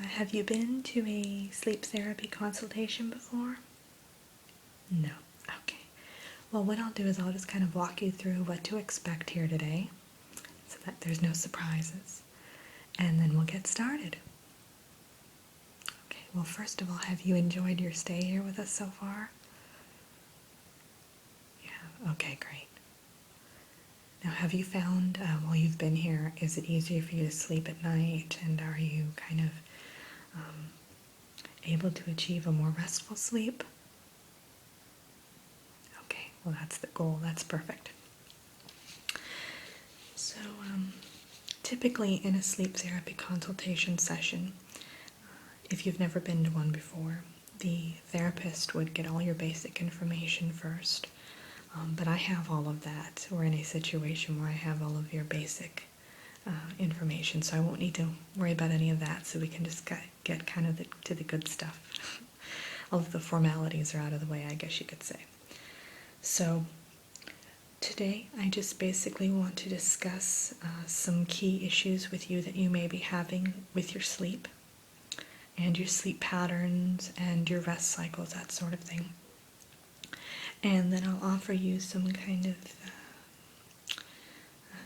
Have you been to a sleep therapy consultation before? No. Okay. Well, what I'll do is I'll just kind of walk you through what to expect here today so that there's no surprises. And then we'll get started. Okay. Well, first of all, have you enjoyed your stay here with us so far? Yeah. Okay, great. Now, have you found, while you've been here, is it easier for you to sleep at night, and are you kind of able to achieve a more restful sleep? Okay, well, that's the goal. That's perfect. So, typically in a sleep therapy consultation session, if you've never been to one before, the therapist would get all your basic information first But I have all of that. We're in a situation where I have all of your basic information, so I won't need to worry about any of that, so we can just get kind of to the good stuff. All of the formalities are out of the way, I guess you could say. So today I just basically want to discuss some key issues with you that you may be having with your sleep and your sleep patterns and your rest cycles, that sort of thing. And then I'll offer you some kind of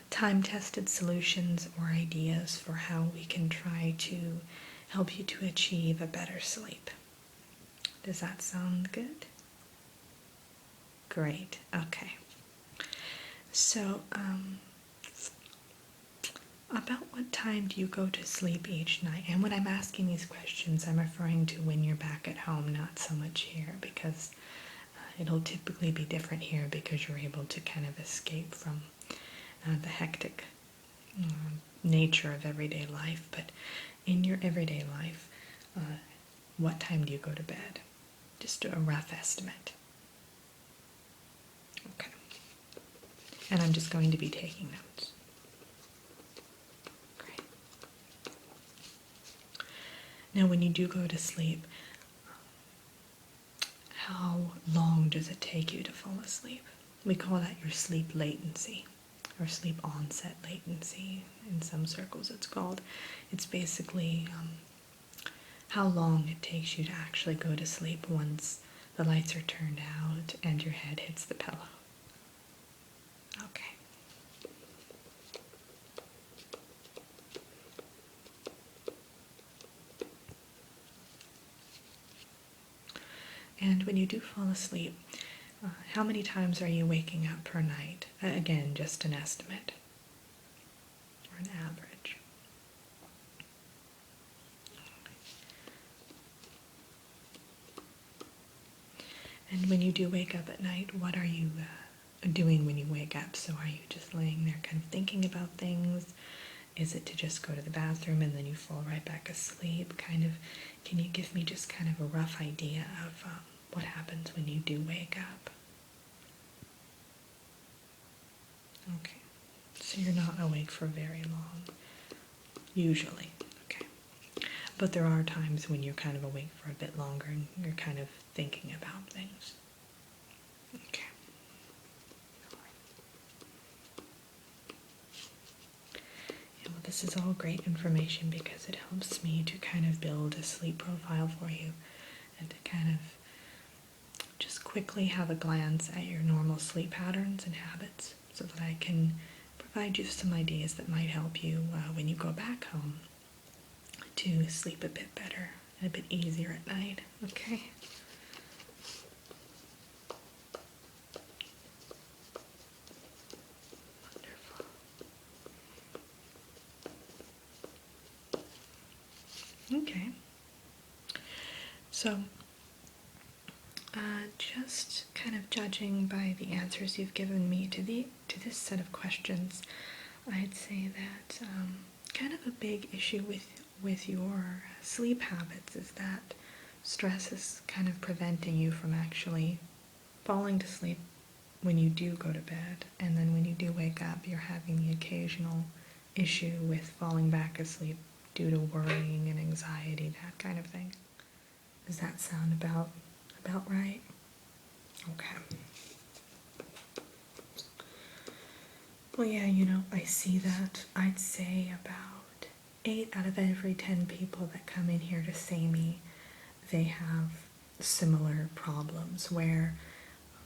time-tested solutions or ideas for how we can try to help you to achieve a better sleep. Does that sound good? Great. Okay. So, about what time do you go to sleep each night? And when I'm asking these questions, I'm referring to when you're back at home, not so much here, because it'll typically be different here because you're able to kind of escape from the hectic nature of everyday life. But in your everyday life, what time do you go to bed? Just a rough estimate. Okay. And I'm just going to be taking notes. Great. Now, when you do go to sleep, how long does it take you to fall asleep? We call that your sleep latency, or sleep onset latency. In some circles it's called. It's basically how long it takes you to actually go to sleep once the lights are turned out and your head hits the pillow. Okay. And when you do fall asleep, how many times are you waking up per night? Again, just an estimate or an average. And when you do wake up at night, what are you doing when you wake up? So are you just laying there kind of thinking about things? Is it to just go to the bathroom and then you fall right back asleep? Kind of, can you give me just kind of a rough idea of what happens when you do wake up? Okay, so you're not awake for very long, usually. Okay, but there are times when you're kind of awake for a bit longer and you're kind of thinking about things. Okay. Yeah, well, this is all great information because it helps me to kind of build a sleep profile for you and to kind of just quickly have a glance at your normal sleep patterns and habits so that I can provide you some ideas that might help you when you go back home to sleep a bit better and a bit easier at night. Okay? Wonderful. Okay. So, just kind of judging by the answers you've given me to this set of questions, I'd say that kind of a big issue with your sleep habits is that stress is kind of preventing you from actually falling to sleep when you do go to bed, and then when you do wake up, you're having the occasional issue with falling back asleep due to worrying and anxiety, that kind of thing. Does that sound about right? Okay. Well, yeah, I see that. I'd say about 8 out of every 10 people that come in here to see me, they have similar problems where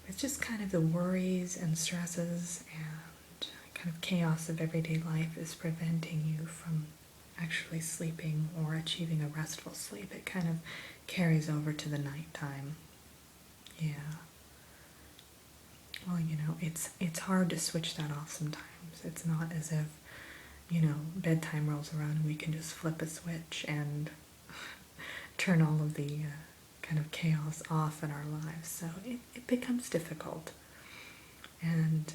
it's just kind of the worries and stresses and kind of chaos of everyday life is preventing you from actually sleeping or achieving a restful sleep. It kind of carries over to the nighttime. Yeah. Well, it's hard to switch that off sometimes. It's not as if, bedtime rolls around and we can just flip a switch and turn all of the kind of chaos off in our lives. So it becomes difficult. And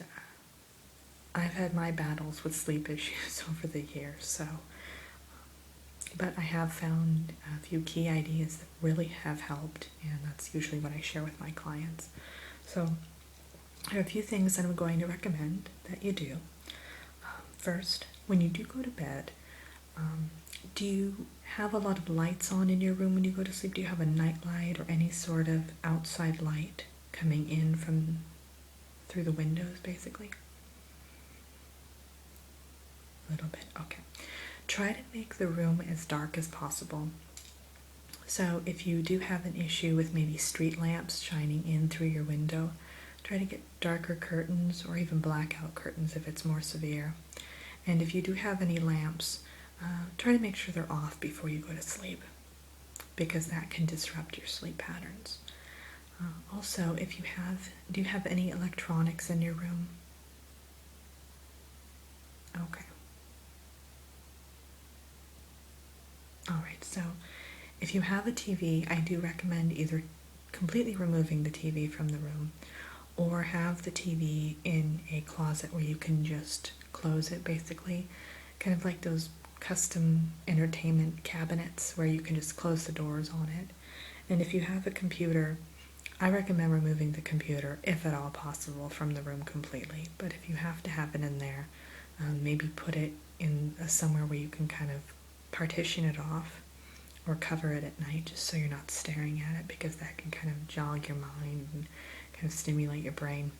I've had my battles with sleep issues over the years, so. But I have found a few key ideas that really have helped, and that's usually what I share with my clients. So there are a few things that I'm going to recommend that you do. First, when you do go to bed, do you have a lot of lights on in your room when you go to sleep? Do you have a night light or any sort of outside light coming in from through the windows, basically? A little bit, okay. Try to make the room as dark as possible. So if you do have an issue with maybe street lamps shining in through your window, try to get darker curtains or even blackout curtains if it's more severe. And if you do have any lamps, try to make sure they're off before you go to sleep, because that can disrupt your sleep patterns. Also, do you have any electronics in your room? Okay. Alright, so if you have a TV, I do recommend either completely removing the TV from the room or have the TV in a closet where you can just close it, basically. Kind of like those custom entertainment cabinets where you can just close the doors on it. And if you have a computer, I recommend removing the computer, if at all possible, from the room completely. But if you have to have it in there, maybe put it in somewhere where you can kind of partition it off or cover it at night, just so you're not staring at it, because that can kind of jog your mind and kind of stimulate your brain.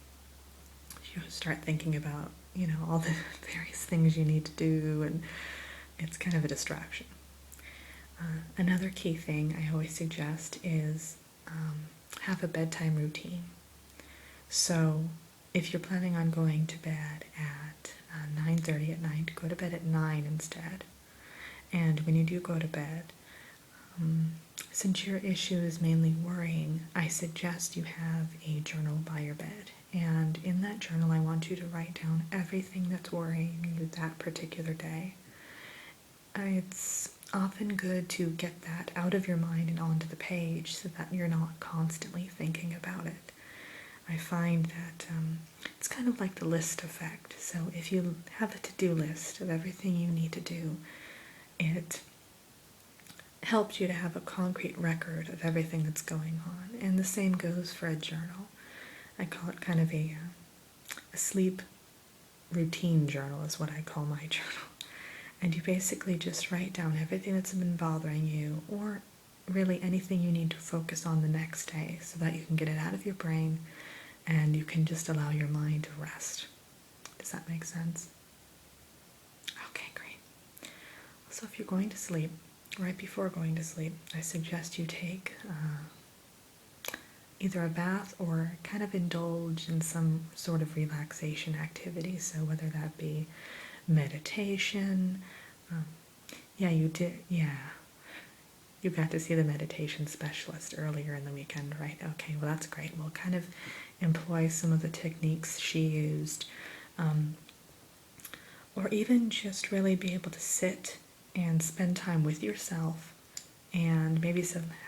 You start thinking about, all the various things you need to do, and it's kind of a distraction. Another key thing I always suggest is have a bedtime routine. So if you're planning on going to bed at 9:30 at night, go to bed at 9 instead. And when you do go to bed, since your issue is mainly worrying, I suggest you have a journal by your bed. And in that journal, I want you to write down everything that's worrying you that particular day. It's often good to get that out of your mind and onto the page so that you're not constantly thinking about it. I find that it's kind of like the list effect. So if you have a to-do list of everything you need to do, it helps you to have a concrete record of everything that's going on. And the same goes for a journal. I call it kind of a sleep routine journal is what I call my journal. And you basically just write down everything that's been bothering you, or really anything you need to focus on the next day, so that you can get it out of your brain and you can just allow your mind to rest. Does that make sense? Okay, great. So if you're going to sleep, right before going to sleep, I suggest you take either a bath or kind of indulge in some sort of relaxation activity. So whether that be meditation, yeah, you did, yeah. You got to see the meditation specialist earlier in the weekend, right? Okay, well that's great. We'll kind of employ some of the techniques she used, or even just really be able to sit and spend time with yourself, and maybe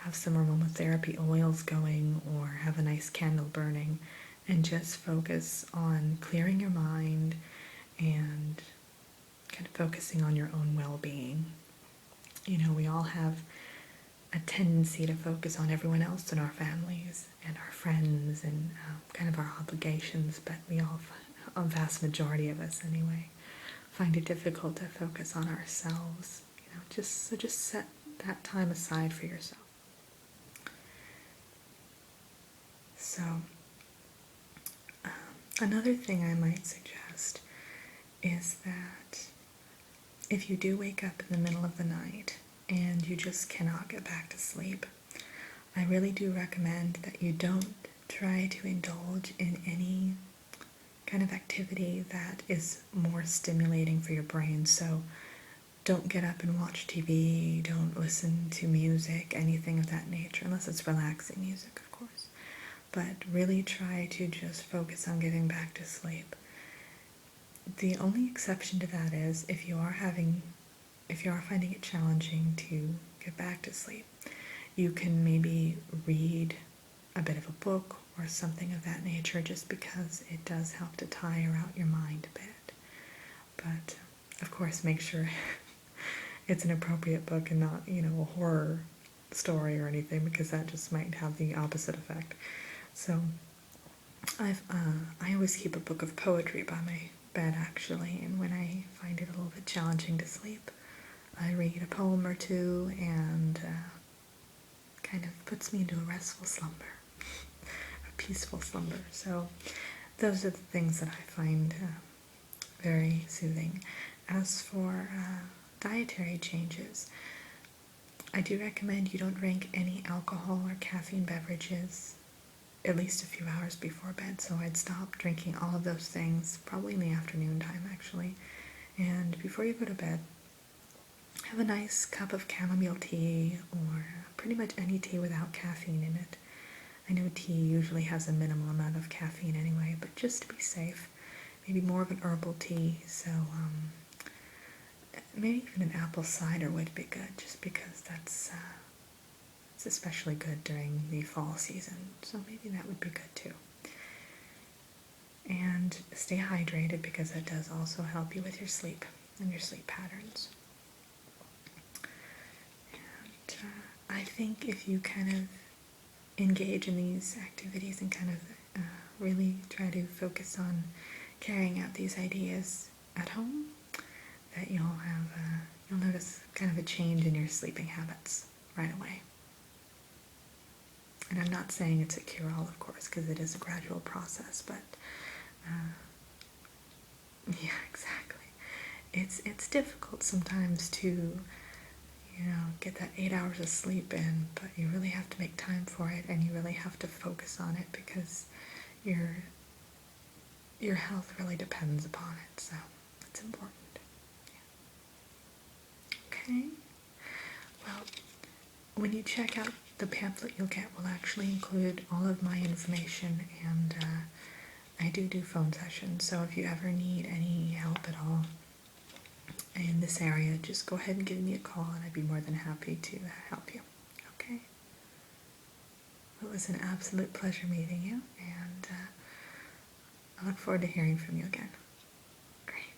have some aromatherapy oils going, or have a nice candle burning, and just focus on clearing your mind and kind of focusing on your own well-being. We all have a tendency to focus on everyone else in our families and our friends and kind of our obligations, but we all, a vast majority of us anyway, find it difficult to focus on ourselves. Just set that time aside for yourself. So another thing I might suggest is that if you do wake up in the middle of the night and you just cannot get back to sleep, I really do recommend that you don't try to indulge in any kind of activity that is more stimulating for your brain. So don't get up and watch TV, don't listen to music, anything of that nature, unless it's relaxing music, of course. But really try to just focus on getting back to sleep. The only exception to that is if you are finding it challenging to get back to sleep, you can maybe read a bit of a book or something of that nature, just because it does help to tire out your mind a bit. But of course, make sure it's an appropriate book and not, a horror story or anything, because that just might have the opposite effect. So I always keep a book of poetry by my bed, actually, and when I find it a little bit challenging to sleep, I read a poem or two, and kind of puts me into a restful slumber, a peaceful slumber. So those are the things that I find very soothing. As for dietary changes, I do recommend you don't drink any alcohol or caffeine beverages at least a few hours before bed. So I'd stop drinking all of those things, probably in the afternoon time actually. And before you go to bed, have a nice cup of chamomile tea or pretty much any tea without caffeine in it. I know tea usually has a minimal amount of caffeine anyway, but just to be safe, maybe more of an herbal tea. So maybe even an apple cider would be good, just because it's especially good during the fall season. So maybe that would be good too. And stay hydrated, because that does also help you with your sleep and your sleep patterns. And I think if you kind of engage in these activities and kind of really try to focus on carrying out these ideas at home, that you'll notice kind of a change in your sleeping habits right away. And I'm not saying it's a cure-all, of course, because it is a gradual process, but yeah, exactly. It's difficult sometimes to, get that 8 hours of sleep in, but you really have to make time for it, and you really have to focus on it, because your health really depends upon it, so it's important. Okay? Well, when you check out the pamphlet you'll get will actually include all of my information, and I do phone sessions, so if you ever need any help at all in this area, just go ahead and give me a call, and I'd be more than happy to help you. Okay? Well, it was an absolute pleasure meeting you, and I look forward to hearing from you again. Great.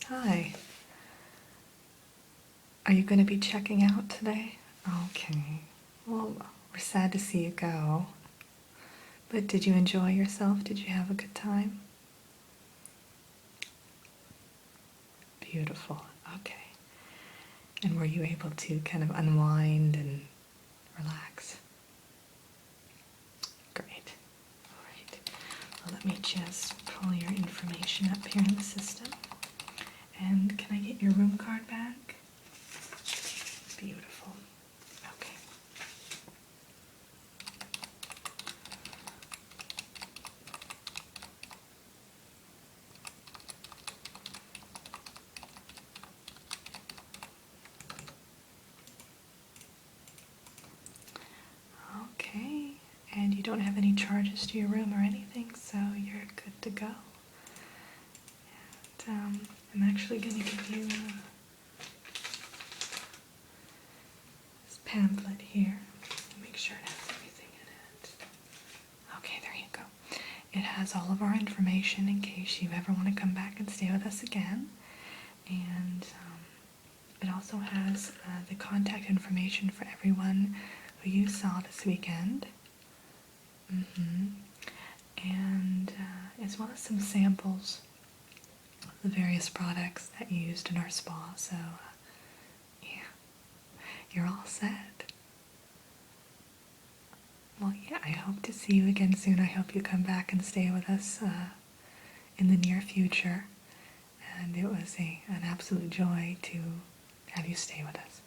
Hi. Are you going to be checking out today? Okay. Well, we're sad to see you go. But did you enjoy yourself? Did you have a good time? Beautiful. Okay. And were you able to kind of unwind and relax? Great. All right. Well, let me just pull your information up here in the system. And can I get your room card back? Beautiful. Okay. Okay. And you don't have any charges to your room or anything, so you're good to go. And I'm actually going to give you this pamphlet here. Make sure it has everything in it. Okay, there you go. It has all of our information in case you ever want to come back and stay with us again. And it also has the contact information for everyone who you saw this weekend. And as well as some samples of the various products that you used in our spa. So, yeah, you're all set. Well, yeah, I hope to see you again soon. I hope you come back and stay with us in the near future. And it was an absolute joy to have you stay with us.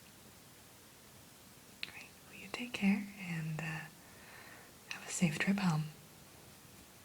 Great. Well, you take care, and have a safe trip home.